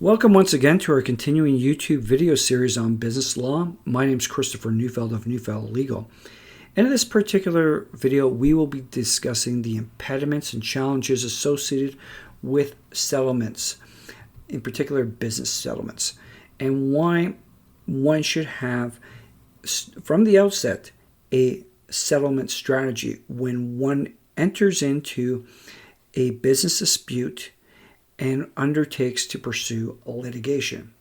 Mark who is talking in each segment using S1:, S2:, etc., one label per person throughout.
S1: Welcome once again to our continuing YouTube video series on business law. My name is Christopher Neufeld of Neufeld Legal. And in this particular video, we will be discussing the impediments and challenges associated with settlements, in particular business settlements, and why one should have, from the outset, a settlement strategy when one enters into a business dispute and undertakes to pursue litigation.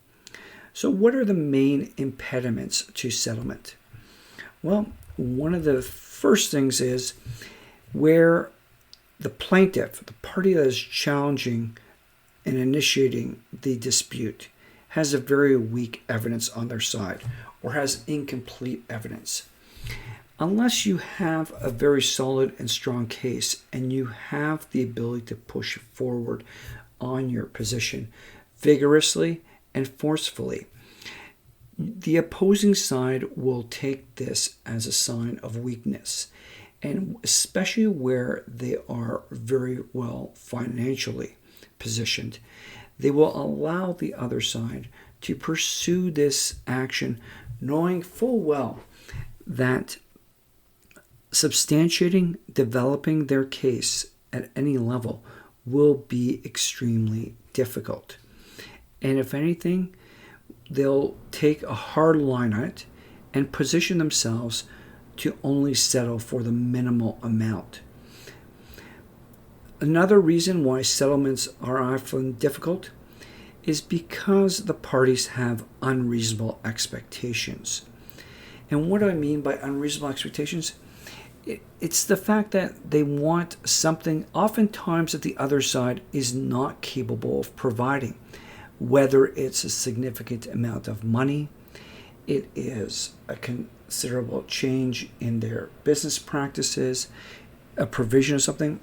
S1: So what are the main impediments to settlement? Well, one of the first things is where the plaintiff, the party that is challenging and initiating the dispute, has a very weak evidence on their side or has incomplete evidence. Unless you have a very solid and strong case and you have the ability to push forward on your position vigorously and forcefully, the opposing side will take this as a sign of weakness, and especially where they are very well financially positioned, they will allow the other side to pursue this action knowing full well that substantiating, developing their case at any level will be extremely difficult. And if anything, they'll take a hard line on it and position themselves to only settle for the minimal amount. Another reason why settlements are often difficult is because the parties have unreasonable expectations. And what do I mean by unreasonable expectations? It's the fact that they want something oftentimes that the other side is not capable of providing, whether it's a significant amount of money, it is a considerable change in their business practices, a provision of something.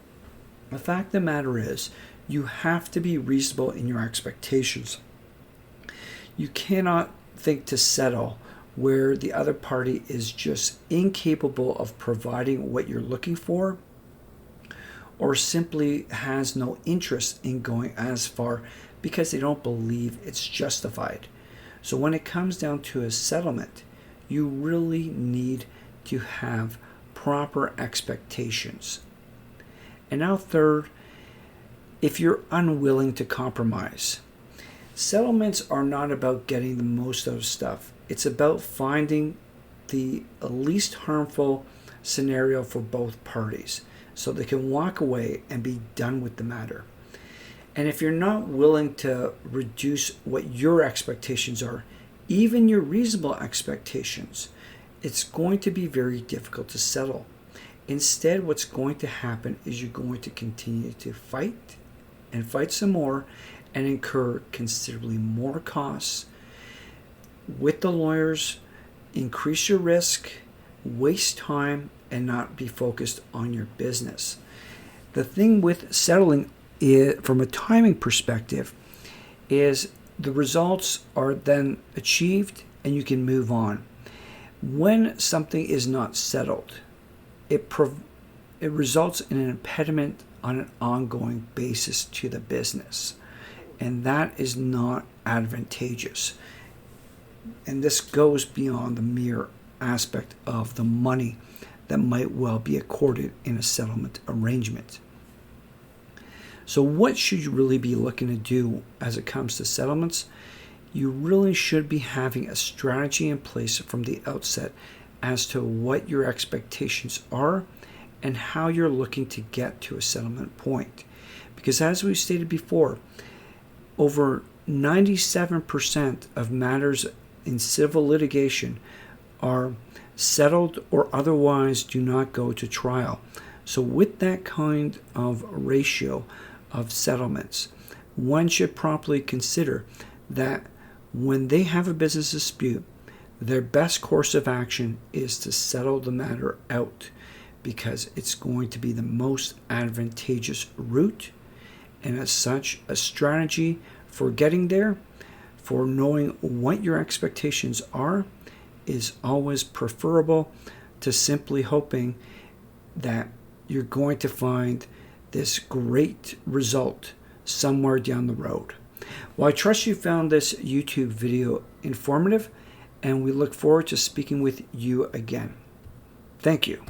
S1: The fact of the matter is, you have to be reasonable in your expectations. You cannot think to settle where the other party is just incapable of providing what you're looking for, or simply has no interest in going as far because they don't believe it's justified. So when it comes down to a settlement, you really need to have proper expectations. And now third, if you're unwilling to compromise. Settlements are not about getting the most out of stuff. It's about finding the least harmful scenario for both parties so they can walk away and be done with the matter. And if you're not willing to reduce what your expectations are, even your reasonable expectations, it's going to be very difficult to settle. Instead, what's going to happen is you're going to continue to fight and fight some more and incur considerably more costs with the lawyers, increase your risk, waste time, and not be focused on your business. The thing with settling from a timing perspective is the results are then achieved and you can move on. When something is not settled, it results in an impediment on an ongoing basis to the business, and that is not advantageous. And this goes beyond the mere aspect of the money that might well be accorded in a settlement arrangement. So what should you really be looking to do as it comes to settlements? You really should be having a strategy in place from the outset as to what your expectations are and how you're looking to get to a settlement point. Because as we stated before, over 97% of matters in civil litigation are settled or otherwise do not go to trial. So with that kind of ratio of settlements, one should properly consider that when they have a business dispute, their best course of action is to settle the matter out, because it's going to be the most advantageous route, and as such, a strategy for getting there, for knowing what your expectations are, is always preferable to simply hoping that you're going to find this great result somewhere down the road. Well, I trust you found this YouTube video informative, and we look forward to speaking with you again. Thank you.